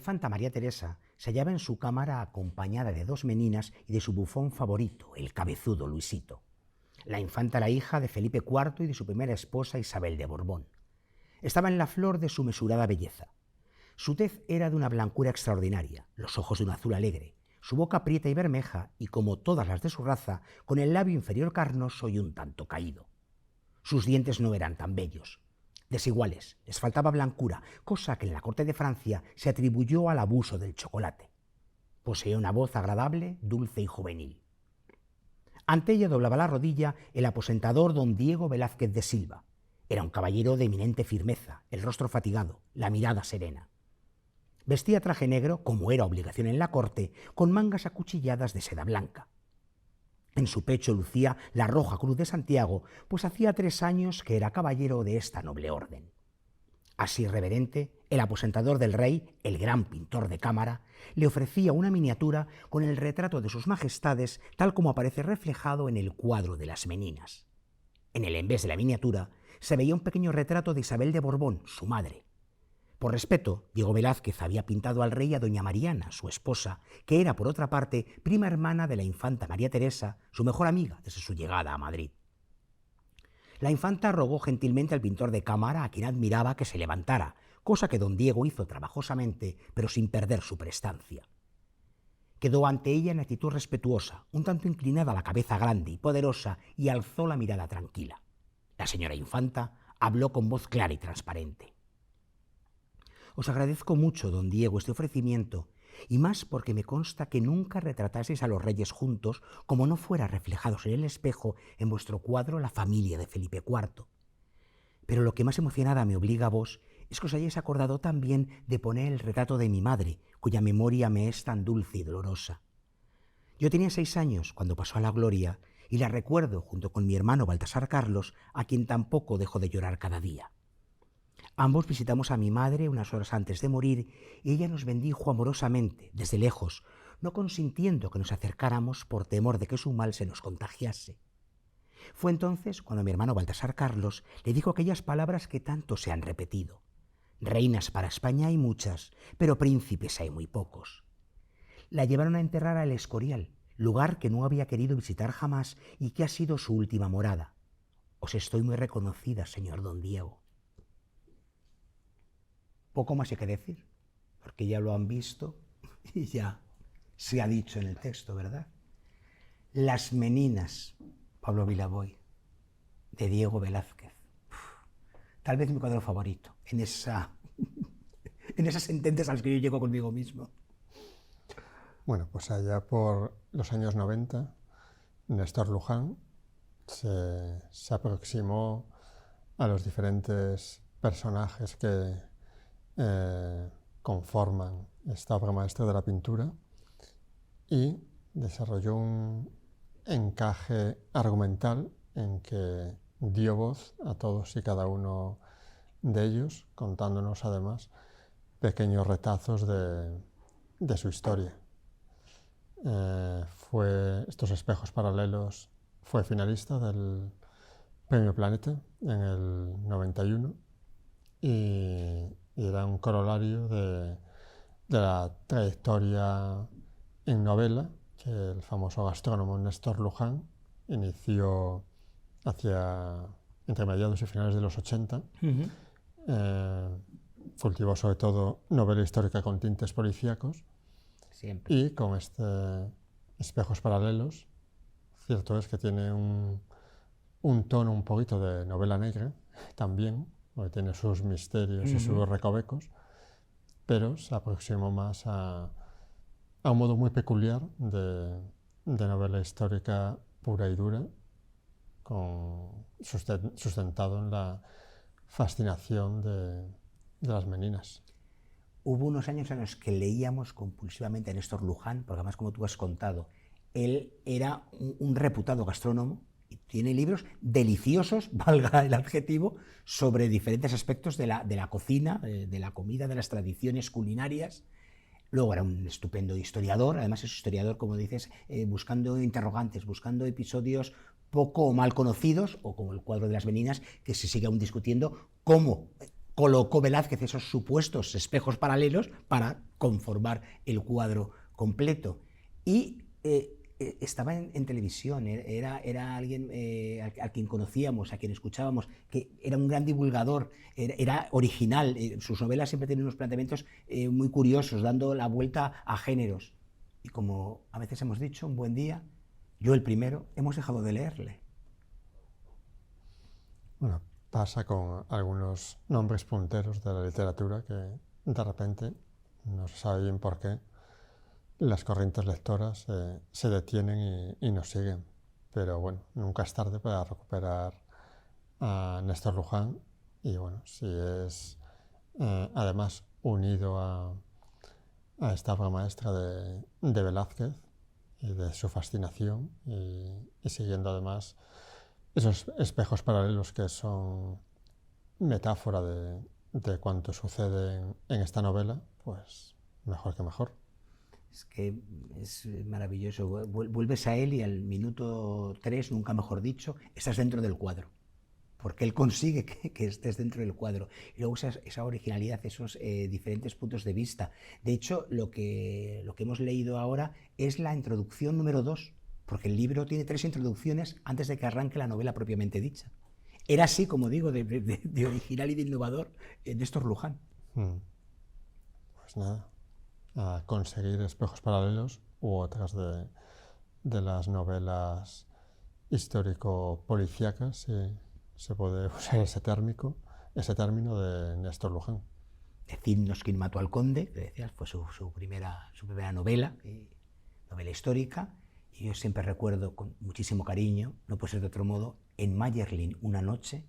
infanta María Teresa se hallaba en su cámara acompañada de dos meninas y de su bufón favorito, el cabezudo Luisito. La infanta era hija de Felipe IV y de su primera esposa Isabel de Borbón. Estaba en la flor de su mesurada belleza. Su tez era de una blancura extraordinaria, los ojos de un azul alegre, su boca prieta y bermeja y, como todas las de su raza, con el labio inferior carnoso y un tanto caído. Sus dientes no eran tan bellos. Desiguales, les faltaba blancura, cosa que en la corte de Francia se atribuyó al abuso del chocolate. Poseía una voz agradable, dulce y juvenil. Ante ella doblaba la rodilla el aposentador don Diego Velázquez de Silva. Era un caballero de eminente firmeza, el rostro fatigado, la mirada serena. Vestía traje negro, como era obligación en la corte, con mangas acuchilladas de seda blanca. En su pecho lucía la roja cruz de Santiago, pues hacía 3 años que era caballero de esta noble orden. Así reverente, el aposentador del rey, el gran pintor de cámara, le ofrecía una miniatura con el retrato de sus majestades tal como aparece reflejado en el cuadro de las Meninas. En el envés de la miniatura se veía un pequeño retrato de Isabel de Borbón, su madre. Por respeto, Diego Velázquez había pintado al rey a doña Mariana, su esposa, que era, por otra parte, prima hermana de la infanta María Teresa, su mejor amiga desde su llegada a Madrid. La infanta rogó gentilmente al pintor de cámara, a quien admiraba, que se levantara, cosa que don Diego hizo trabajosamente, pero sin perder su prestancia. Quedó ante ella en actitud respetuosa, un tanto inclinada la cabeza grande y poderosa, y alzó la mirada tranquila. La señora infanta habló con voz clara y transparente. Os agradezco mucho, don Diego, este ofrecimiento, y más porque me consta que nunca retrataseis a los reyes juntos, como no fuera reflejados en el espejo en vuestro cuadro la familia de Felipe IV. Pero lo que más emocionada me obliga a vos es que os hayáis acordado también de poner el retrato de mi madre, cuya memoria me es tan dulce y dolorosa. Yo tenía 6 años cuando pasó a la gloria, y la recuerdo junto con mi hermano Baltasar Carlos, a quien tampoco dejo de llorar cada día. Ambos visitamos a mi madre unas horas antes de morir y ella nos bendijo amorosamente, desde lejos, no consintiendo que nos acercáramos por temor de que su mal se nos contagiase. Fue entonces cuando mi hermano Baltasar Carlos le dijo aquellas palabras que tanto se han repetido. Reinas para España hay muchas, pero príncipes hay muy pocos. La llevaron a enterrar al Escorial, lugar que no había querido visitar jamás y que ha sido su última morada. Os estoy muy reconocida, señor don Diego. Poco más hay que decir, porque ya lo han visto y ya se ha dicho en el texto, ¿verdad? Las Meninas, Pablo Vilaboy, de Diego Velázquez. Tal vez mi cuadro favorito, en esas sentencias a las que yo llego conmigo mismo. Bueno, pues allá por los años 90, Néstor Luján se aproximó a los diferentes personajes que conforman esta obra maestra de la pintura y desarrolló un encaje argumental en que dio voz a todos y cada uno de ellos, contándonos además pequeños retazos de su historia. Estos espejos paralelos fue finalista del Premio Planeta en el 91 y era un corolario de la trayectoria en novela que el famoso gastrónomo Néstor Luján inició entre mediados y finales de los 80. Cultivó sobre todo novela histórica con tintes policíacos. Siempre. Y con espejos paralelos, cierto es que tiene un tono un poquito de novela negra también, porque tiene sus misterios y sus recovecos, pero se aproximó más a un modo muy peculiar de novela histórica pura y dura, sustentado en la fascinación de las Meninas. Hubo unos años en los que leíamos compulsivamente a Néstor Luján, porque además, como tú has contado, él era un reputado gastrónomo y tiene libros deliciosos, valga el adjetivo, sobre diferentes aspectos de la cocina, de la comida, de las tradiciones culinarias. Luego era un estupendo historiador, además es historiador, como dices, buscando interrogantes, buscando episodios poco o mal conocidos, o como el cuadro de las Meninas, que se sigue aún discutiendo cómo colocó Velázquez esos supuestos espejos paralelos para conformar el cuadro completo. Y estaba en televisión, era alguien a quien conocíamos, a quien escuchábamos, que era un gran divulgador, era original. Sus novelas siempre tienen unos planteamientos muy curiosos, dando la vuelta a géneros. Y como a veces hemos dicho, un buen día, yo el primero, hemos dejado de leerle. Bueno, pasa con algunos nombres punteros de la literatura que de repente, no se sabe bien por qué, las corrientes lectoras se detienen y nos siguen. Pero bueno, nunca es tarde para recuperar a Néstor Luján y bueno, si es además unido a esta obra maestra de Velázquez y de su fascinación y siguiendo además esos espejos paralelos que son metáfora de cuanto sucede en esta novela, pues mejor que mejor. Es que es maravilloso. Vuelves a él y al minuto 3, nunca mejor dicho, estás dentro del cuadro. Porque él consigue que estés dentro del cuadro. Y luego esa originalidad, esos diferentes puntos de vista. De hecho, lo que hemos leído ahora es la introducción número 2, porque el libro tiene 3 introducciones antes de que arranque la novela propiamente dicha. Era así, como digo, de original y de innovador Néstor Luján. Pues nada, a conseguir espejos paralelos u otras de las novelas histórico-policíacas, si se puede usar ese término de Néstor Luján. Decidnos quién mató al conde, que decías, fue su primera novela, novela histórica, y yo siempre recuerdo con muchísimo cariño, no puede ser de otro modo, en Mayerlin una noche,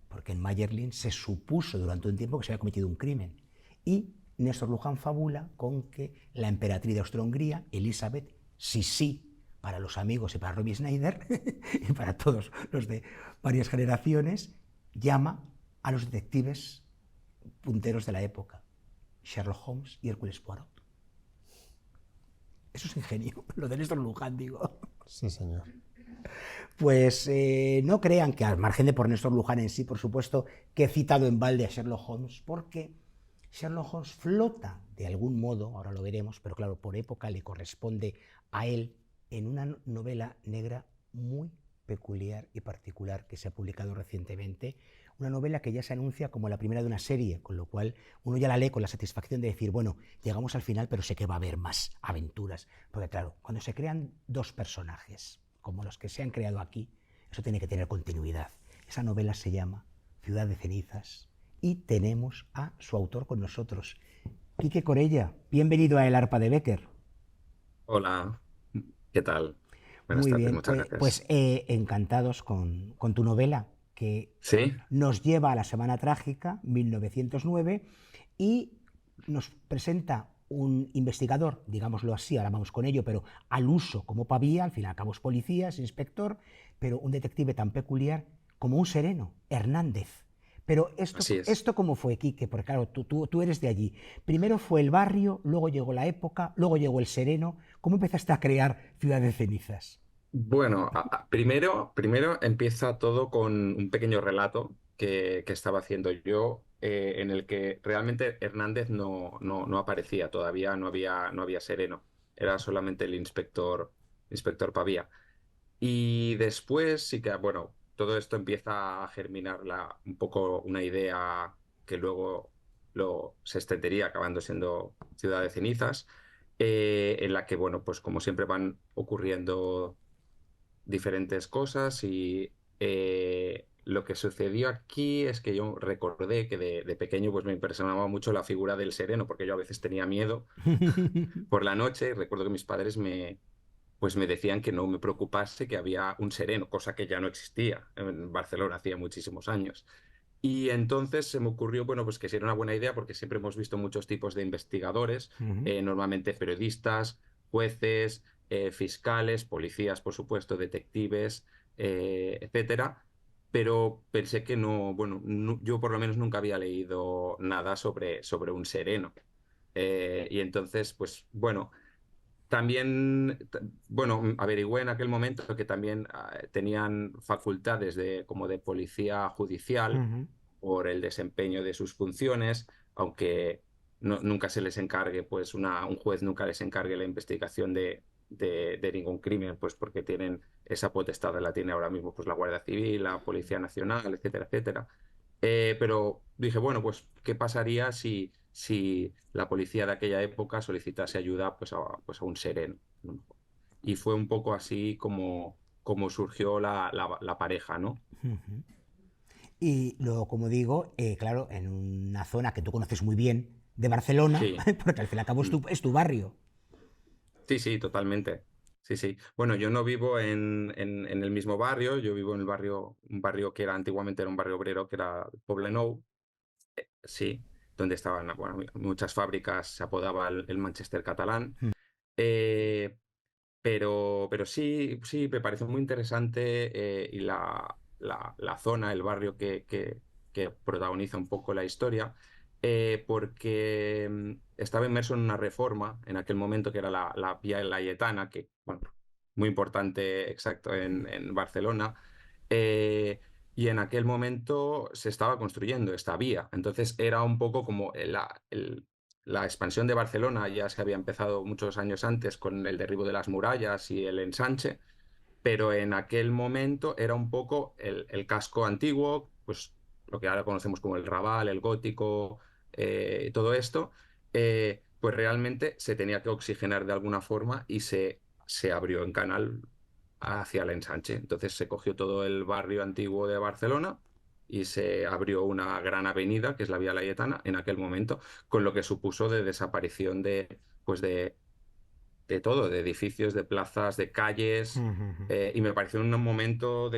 porque en Mayerlin se supuso durante un tiempo que se había cometido un crimen, y Néstor Luján fabula con que la emperatriz de Austria-Hungría, Elizabeth, sí, para los amigos y para Romy Schneider, y para todos los de varias generaciones, llama a los detectives punteros de la época, Sherlock Holmes y Hércules Poirot. Eso es ingenio, lo de Néstor Luján, digo. Sí, señor. Pues no crean que, al margen de por Néstor Luján en sí, por supuesto, que he citado en balde a Sherlock Holmes, porque Sherlock Holmes flota de algún modo, ahora lo veremos, pero claro, por época le corresponde a él en una novela negra muy peculiar y particular que se ha publicado recientemente, una novela que ya se anuncia como la primera de una serie, con lo cual uno ya la lee con la satisfacción de decir, bueno, llegamos al final, pero sé que va a haber más aventuras, porque claro, cuando se crean 2 personajes, como los que se han creado aquí, eso tiene que tener continuidad. Esa novela se llama Ciudad de cenizas y tenemos a su autor con nosotros, Quique Corella. Bienvenido a El Arpa de Bécquer. Hola, ¿qué tal? Buenas Muy tardes, bien, muchas gracias. pues encantados con tu novela, que ¿Sí? nos lleva a la Semana Trágica, 1909, y nos presenta un investigador, digámoslo así, ahora vamos con ello, pero al uso como pavía, al fin y al cabo es policía, es inspector, pero un detective tan peculiar como un sereno, Hernández. Pero Así es. esto ¿cómo fue, Quique? Porque claro, tú eres de allí. Primero fue el barrio, luego llegó la época, luego llegó el sereno. ¿Cómo empezaste a crear Ciudad de cenizas? Bueno, primero empieza todo con un pequeño relato que estaba haciendo yo, en el que realmente Hernández no aparecía, todavía no había sereno, era solamente el inspector Pavía. Y después sí que, bueno, todo esto empieza a germinar un poco una idea que luego se extendería acabando siendo Ciudad de Cenizas, en la que, bueno, pues como siempre van ocurriendo diferentes cosas y lo que sucedió aquí es que yo recordé que de pequeño pues me impresionaba mucho la figura del sereno, porque yo a veces tenía miedo por la noche y recuerdo que mis padres pues me decían que no me preocupase que había un sereno, cosa que ya no existía en Barcelona hacía muchísimos años. Y entonces se me ocurrió, bueno, pues que sería una buena idea porque siempre hemos visto muchos tipos de investigadores, normalmente periodistas, jueces, fiscales, policías, por supuesto, detectives, etcétera. Pero pensé que no, bueno, yo por lo menos nunca había leído nada sobre un sereno. Y entonces, pues bueno. También, bueno, averigüé en aquel momento que también tenían facultades como de policía judicial, por el desempeño de sus funciones, aunque nunca se les encargue, pues un juez nunca les encargue la investigación de ningún crimen, pues porque tienen esa potestad, la tiene ahora mismo pues la Guardia Civil, la Policía Nacional, etcétera, etcétera. Pero dije, bueno, pues, ¿qué pasaría si la policía de aquella época solicitase ayuda pues a un sereno? ¿No? Y fue un poco así como surgió la pareja, ¿no? Ujú. Y luego, como digo, claro, en una zona que tú conoces muy bien de Barcelona, Sí. porque al fin y al cabo Mm. es tu barrio. Sí, sí, totalmente. Sí, sí. Bueno, yo no vivo en el mismo barrio, yo vivo en un barrio que antiguamente era un barrio obrero, que era Poblenou, sí, donde estaban, bueno, muchas fábricas, se apodaba el Manchester catalán. Mm. Eh, pero sí, sí, me pareció muy interesante y la zona, el barrio que protagoniza un poco la historia, porque estaba inmerso en una reforma en aquel momento que era la Vía Laietana, que, bueno, muy importante, exacto, en Barcelona. eh, y en aquel momento se estaba construyendo esta vía. Entonces era un poco como la expansión de Barcelona ya se había empezado muchos años antes con el derribo de las murallas y el ensanche, pero en aquel momento era un poco el casco antiguo, pues lo que ahora conocemos como el Raval, el Gótico, todo esto, pues realmente se tenía que oxigenar de alguna forma y se abrió en canal hacia el ensanche. Entonces se cogió todo el barrio antiguo de Barcelona y se abrió una gran avenida, que es la Vía Laietana, en aquel momento, con lo que supuso de desaparición pues de todo, de edificios, de plazas, de calles, Ujú. y me pareció un momento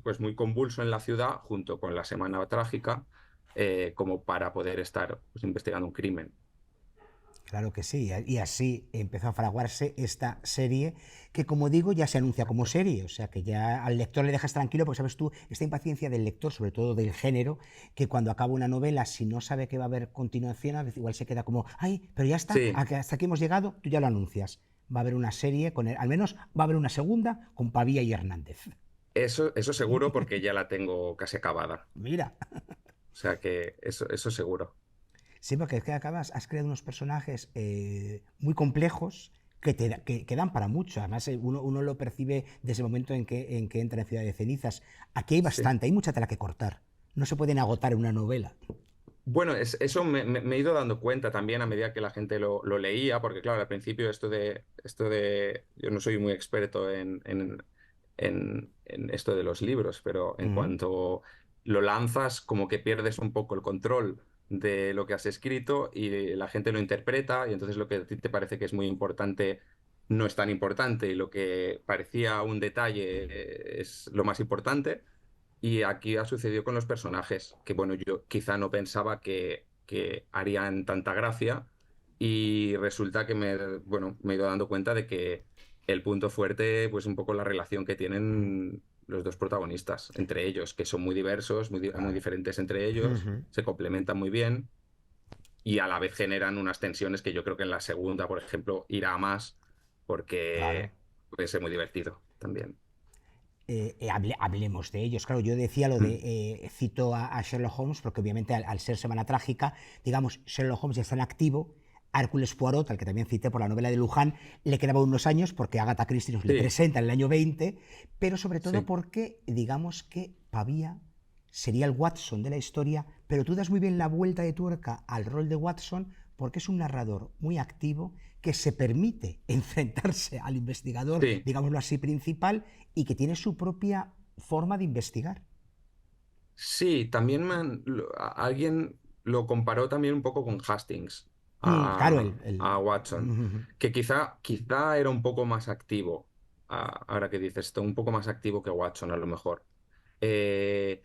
pues muy convulso en la ciudad, junto con la Semana Trágica, como para poder estar pues, investigando un crimen. Claro que sí, y así empezó a fraguarse esta serie que, como digo, ya se anuncia como serie, o sea que ya al lector le dejas tranquilo, porque sabes tú, esta impaciencia del lector, sobre todo del género, que cuando acaba una novela, si no sabe que va a haber continuación, a veces igual se queda como, ay, pero ya está, Sí, hasta aquí hemos llegado, tú ya lo anuncias. Va a haber una serie, al menos va a haber una segunda con Pavía y Hernández. eso seguro porque ya la tengo casi acabada. Mira. O sea que eso seguro. Sí, porque es que acabas, has creado unos personajes muy complejos que dan para mucho. Además, uno lo percibe desde el momento en que entra en Ciudad de Cenizas. Aquí hay Sí. bastante, hay mucha tela que cortar. No se pueden agotar en una novela. Bueno, eso me he ido dando cuenta también a medida que la gente lo leía, porque claro, al principio yo no soy muy experto en esto de los libros, pero en Ujú. cuanto lo lanzas, como que pierdes un poco el control de lo que has escrito y la gente lo interpreta y entonces lo que a ti te parece que es muy importante no es tan importante y lo que parecía un detalle es lo más importante. Y aquí ha sucedido con los personajes, que bueno, yo quizá no pensaba que harían tanta gracia y resulta que bueno, me he ido dando cuenta de que el punto fuerte, pues un poco la relación que tienen los dos protagonistas entre ellos, que son muy diversos, muy Claro. diferentes entre ellos, Ujú. se complementan muy bien y a la vez generan unas tensiones que yo creo que en la segunda, por ejemplo, irá a más Claro. porque puede ser muy divertido también. Hablemos de ellos. Claro, yo decía lo de, Mm. cito a Sherlock Holmes, porque obviamente al ser Semana Trágica, digamos, Sherlock Holmes ya está en activo. Hércules Poirot, al que también cité por la novela de Luján, le quedaban unos años porque Agatha Christie nos le Sí, presenta en el año 20, pero sobre todo sí, porque, digamos que Pavía sería el Watson de la historia, pero tú das muy bien la vuelta de tuerca al rol de Watson porque es un narrador muy activo que se permite enfrentarse al investigador, sí. digámoslo así, principal y que tiene su propia forma de investigar. Sí, también alguien lo comparó también un poco con Hastings, Claro, a Watson, que quizá era un poco más activo, ahora que dices esto, un poco más activo que Watson a lo mejor. Eh,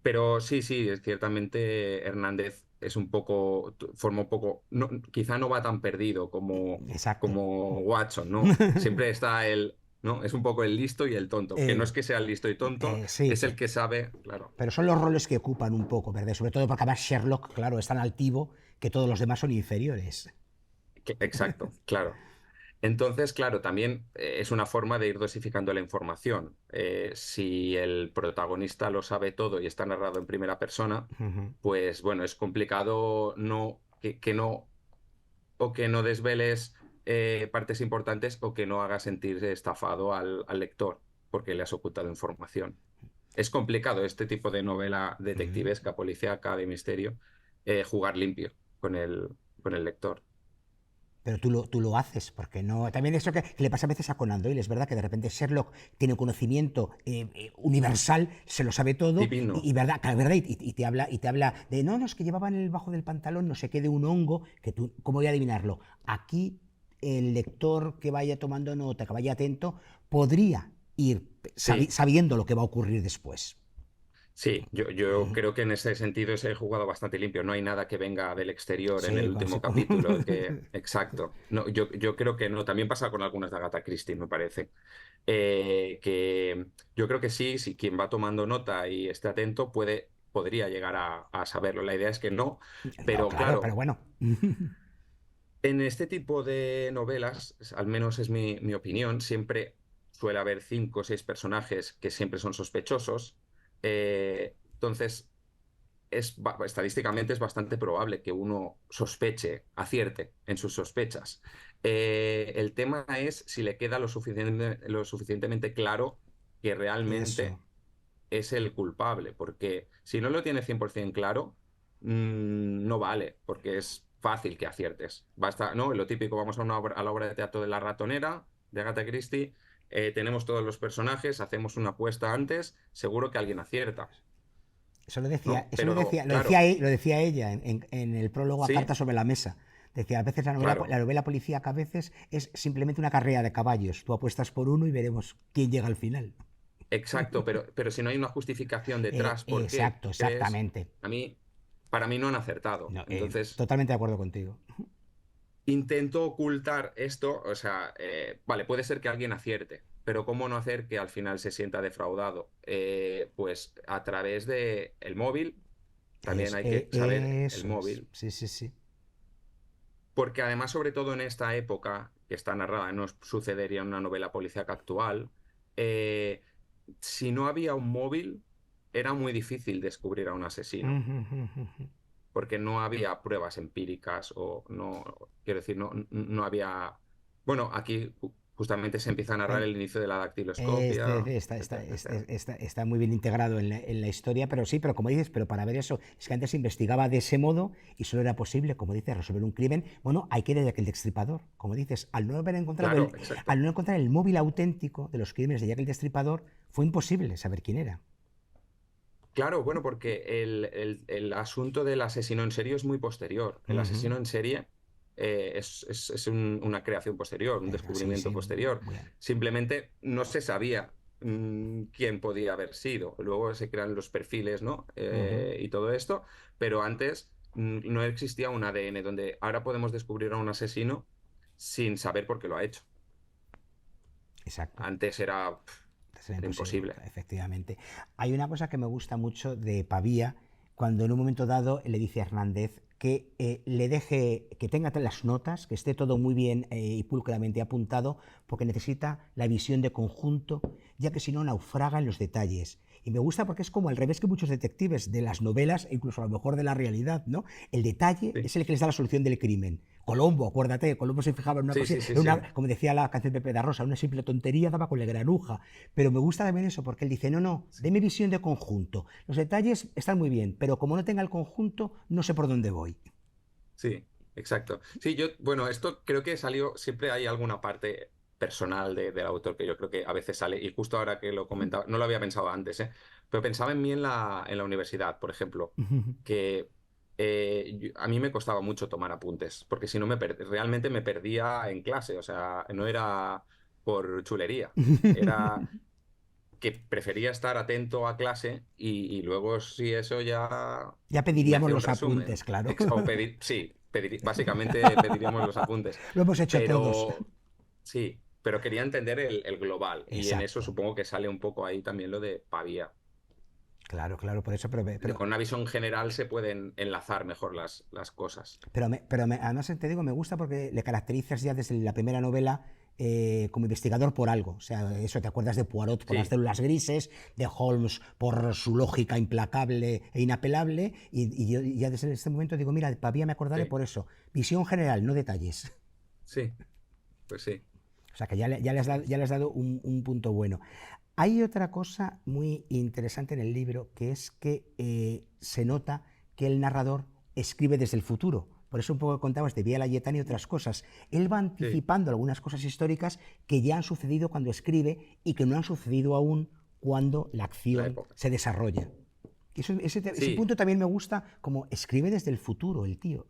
pero sí, sí, ciertamente Hernández es un poco, forma un poco, quizá no va tan perdido exacto. como Watson, ¿no? Siempre está ¿no? Es un poco el listo y el tonto, que no es Eh, que sea el listo y tonto, sí, es el que sabe, claro. pero son los roles que ocupan un poco, ¿verdad? Sobre todo porque además Sherlock, claro, es tan altivo que todos los demás son inferiores. Exacto, claro. Entonces, claro, también es una forma de ir dosificando la información. Si el protagonista lo sabe todo y está narrado en primera persona, Ujú. pues bueno, es complicado que no, o que no desveles partes importantes o que no haga sentir estafado al lector porque le has ocultado información. Es complicado este tipo de novela Ujú. detectivesca, policíaca, de misterio, jugar limpio con con el lector. Pero tú lo haces, porque no. También eso que le pasa a veces a Conan Doyle, es verdad que de repente Sherlock tiene conocimiento universal, se lo sabe todo, Divino. verdad, claro, ¿verdad? Y te habla de no, no, es que llevaban el bajo del pantalón, no sé qué, de un hongo, que tú, ¿cómo voy a adivinarlo? Aquí el lector que vaya tomando nota, que vaya atento, podría ir Sí, sabiendo lo que va a ocurrir después. sí, yo creo que en ese sentido se he jugado bastante limpio. No hay nada que venga del exterior en Sí, el último capítulo. Exacto. No, yo creo que no. También pasa con algunas de Agatha Christie, me parece. Que yo creo que sí, si quien va tomando nota y esté atento podría llegar a saberlo. La idea es que no, no, pero claro, pero claro, bueno. en este tipo de novelas, al menos es mi opinión, siempre suele haber 5 o 6 personajes que siempre son sospechosos. Entonces, estadísticamente es bastante probable que uno sospeche, acierte en sus sospechas. El tema es si le queda lo suficientemente claro que Eso. realmente es el culpable, porque si no lo tiene 100% claro, no vale, porque es fácil que aciertes. Basta, ¿no? Lo típico, vamos a la obra de teatro de La Ratonera, de Agatha Christie, tenemos todos los personajes, hacemos una apuesta antes, seguro que alguien acierta, Eso lo decía, ¿no? eso lo Pero decía, lo decía, claro, lo decía ella en el prólogo a sí, Carta sobre la mesa. Decía, a veces la claro. novela policíaca a veces es simplemente una carrera de caballos. Tú apuestas por uno y veremos quién llega al final. Exacto, pero si no hay una justificación detrás, ¿por qué Exacto, crees? exactamente. A mí, para mí no han acertado. No, Entonces, totalmente de acuerdo contigo. intento ocultar esto, o sea, vale, puede ser que alguien acierte, pero ¿cómo no hacer que al final se sienta defraudado? Pues a través de el móvil, también hay que saber el Eso es. móvil, Sí, sí, sí. porque además, sobre todo en esta época que está narrada, no sucedería en una novela policíaca actual, eh, si no había un móvil, era muy difícil descubrir a un asesino, porque no había pruebas empíricas o no, quiero decir, no había... Bueno, aquí justamente se empieza a narrar el inicio de la dactiloscopia, Está, está, etcétera, etcétera. está muy bien integrado en la historia, pero sí, pero como dices, pero para ver eso, es que antes se investigaba de ese modo y solo era posible, como dices, resolver un crimen. Bueno, hay que ir de Jack el Destripador, como dices, Claro, exacto. al no encontrar el móvil auténtico de los crímenes de Jack el Destripador, fue imposible saber quién era. Claro, bueno, porque el asunto del asesino en serie es muy posterior. El Ujú. asesino en serie es una creación posterior, un Sí, descubrimiento sí, posterior. muy bien. Simplemente no se sabía quién podía haber sido. Luego se crean los perfiles, ¿no? Ujú. Y todo esto, pero antes no existía un ADN donde ahora podemos descubrir a un asesino sin saber por qué lo ha hecho. Exacto. Antes Será era imposible, imposible. efectivamente. Hay una cosa que me gusta mucho de Pavía, cuando en un momento dado le dice a Hernández que le deje, que tenga las notas, que esté todo muy bien y pulcramente apuntado, porque necesita la visión de conjunto, ya que si no naufraga en los detalles. Y me gusta porque es como al revés que muchos detectives de las novelas, e incluso a lo mejor de la realidad, ¿no? El detalle Sí, es el que les da la solución del crimen. Colombo, acuérdate, Colombo se fijaba en una sí, cosa, sí, sí, sí. como decía la canción de Pepe da Rosa, una simple tontería daba con la granuja. Pero me gusta también eso, porque él dice, no, no, deme visión de conjunto. Los detalles están muy bien, pero como no tenga el conjunto, no sé por dónde voy. Sí, exacto. Sí, bueno, esto creo que salió, siempre hay alguna parte personal del autor que yo creo que a veces sale, y justo ahora que lo comentaba, no lo había pensado antes, ¿eh? Pero pensaba en mí en la universidad, por ejemplo, que a mí me costaba mucho tomar apuntes, porque si no realmente me perdía en clase, o sea, no era por chulería, era que prefería estar atento a clase y luego si eso ya Ya me pediríamos hacía un los apuntes, resumen. claro. O pedir, sí, básicamente pediríamos los apuntes. Lo hemos hecho todos. Pero sí, pero quería entender el global y en eso Exacto. supongo que sale un poco ahí también lo de Pavía. Claro, claro, por eso, Con una visión general se pueden enlazar mejor las cosas. además te digo, me gusta porque le caracterizas ya desde la primera novela como investigador por algo. O sea, eso, te acuerdas de Poirot por las Sí, células grises, de Holmes por su lógica implacable e inapelable, y yo ya desde este momento digo, mira, todavía me acordaré sí, por eso. Visión general, no detalles. sí, pues sí. O sea, que ya le has dado un punto bueno. Hay otra cosa muy interesante en el libro, que es que se nota que el narrador escribe desde el futuro. Por eso un poco contabas de Vía Laietana y otras cosas. Él va Sí, anticipando algunas cosas históricas que ya han sucedido cuando escribe y que no han sucedido aún cuando la la acción época. se desarrolla. Ese Sí, punto también me gusta, como escribe desde el futuro el tío.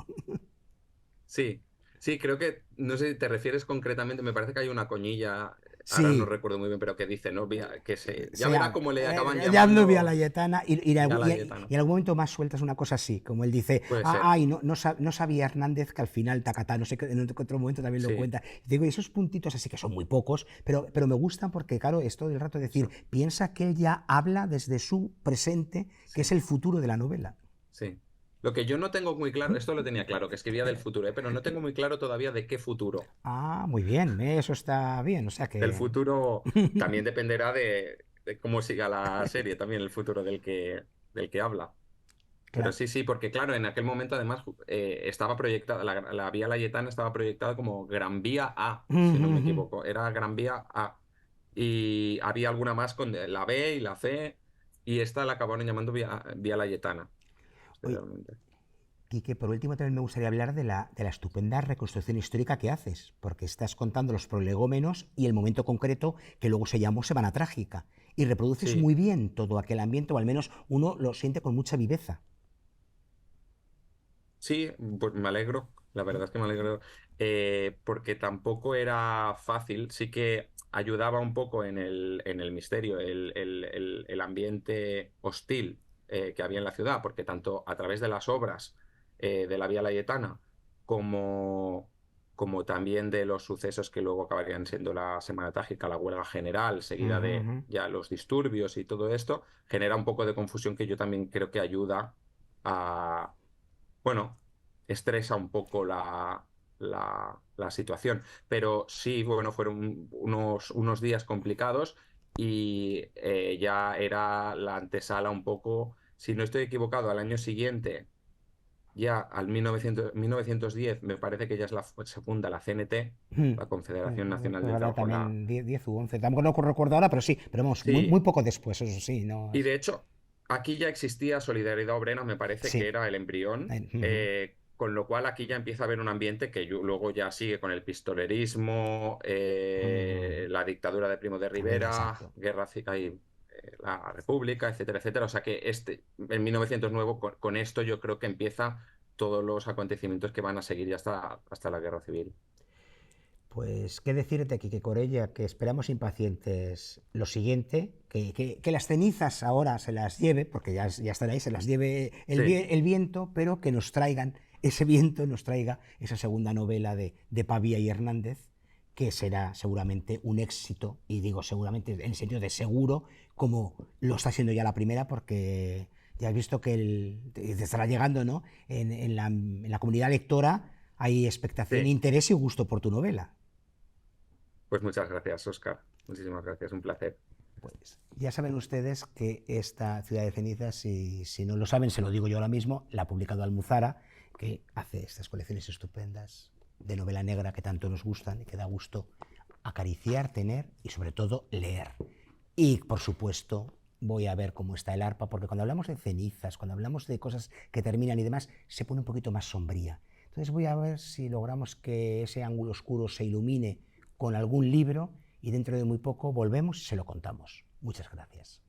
sí, sí, creo que, no sé si te refieres concretamente, me parece que hay una coñilla, ahora no Sí, recuerdo muy bien, pero que dice, ¿no? Ya se verá llama, cómo le acaban ya ando Vía llamando Laietana ya la y Yetana. en algún momento más sueltas una cosa así, como él dice, Puede ser, ay, no sabía Hernández que al final Tacatá, no sé, en otro momento también lo sí, cuenta. Y digo, esos puntitos así que son muy pocos, pero me gustan porque, claro, es todo el rato decir, eso, piensa que él ya habla desde su presente, que es sí, el futuro de la novela. sí. Lo que yo no tengo muy claro, esto lo tenía claro, que escribía del futuro, pero no tengo muy claro todavía de qué futuro. Ah, muy bien, eso está bien, o sea Del que... futuro también dependerá de cómo siga la serie, también el futuro del que habla. Pero Claro. sí, sí, porque claro, en aquel momento además estaba proyectada, la Vía Layetana estaba proyectada como Gran Vía A, si no me equivoco, era Gran Vía A. Y había alguna más con la B y la C, y esta la acabaron llamando Vía Layetana, Oye, posteriormente. Quique, por último también me gustaría hablar de la estupenda reconstrucción histórica que haces, porque estás contando los prolegómenos y el momento concreto que luego se llamó Semana Trágica, y reproduces Sí, muy bien todo aquel ambiente, o al menos uno lo siente con mucha viveza. sí, pues me alegro, la verdad es que me alegro, porque tampoco era fácil, sí que ayudaba un poco en el misterio, el ambiente hostil que había en la ciudad, porque tanto a través de las obras de la Vía Layetana como también de los sucesos que luego acabarían siendo la Semana Trágica, la huelga general, seguida Ujú, de ujú. ya los disturbios y todo esto, genera un poco de confusión que yo también creo que ayuda a bueno, estresa un poco la situación. Pero sí, bueno, fueron unos días complicados y ya era la antesala un poco, si no estoy equivocado, al año siguiente, ya al 1910, me parece que ya se funda la CNT, la Confederación Nacional del Ahora Trabajo. también 10 u 11, tampoco no recuerdo ahora, pero sí, pero vamos, muy Sí, poco después, eso sí, no y es... de hecho, aquí ya existía Solidaridad Obrera, me parece que Sí. era el embrión, Ujú. con lo cual aquí ya empieza a haber un ambiente que luego ya sigue con el pistolerismo, Ujú. la dictadura de Primo de También, Rivera, exacto. la República, etcétera, etcétera. O sea que en 1909, con esto yo creo que empieza todos los acontecimientos que van a seguir ya hasta la Guerra Civil. Pues qué decirte, Quique Corella, que esperamos impacientes lo siguiente, que las cenizas ahora se las lleve, porque ya están ahí, se las lleve Sí, el viento, pero que nos traigan, ese viento nos traiga esa segunda novela de Pavía y Hernández, que será seguramente un éxito, y digo seguramente en el sentido de seguro, como lo está siendo ya la primera, porque ya has visto que te estará llegando, ¿no? En la comunidad lectora hay expectación, sí. interés y gusto por tu novela. Pues muchas gracias, Oscar. Muchísimas gracias, un placer. Pues ya saben ustedes que esta Ciudad de Cenizas, si no lo saben, se lo digo yo ahora mismo, la ha publicado Almuzara, que hace estas colecciones estupendas de novela negra que tanto nos gustan y que da gusto acariciar, tener y sobre todo leer. Y por supuesto voy a ver cómo está el arpa, porque cuando hablamos de cenizas, cuando hablamos de cosas que terminan y demás, se pone un poquito más sombría. Entonces voy a ver si logramos que ese ángulo oscuro se ilumine con algún libro y dentro de muy poco volvemos y se lo contamos. Muchas gracias.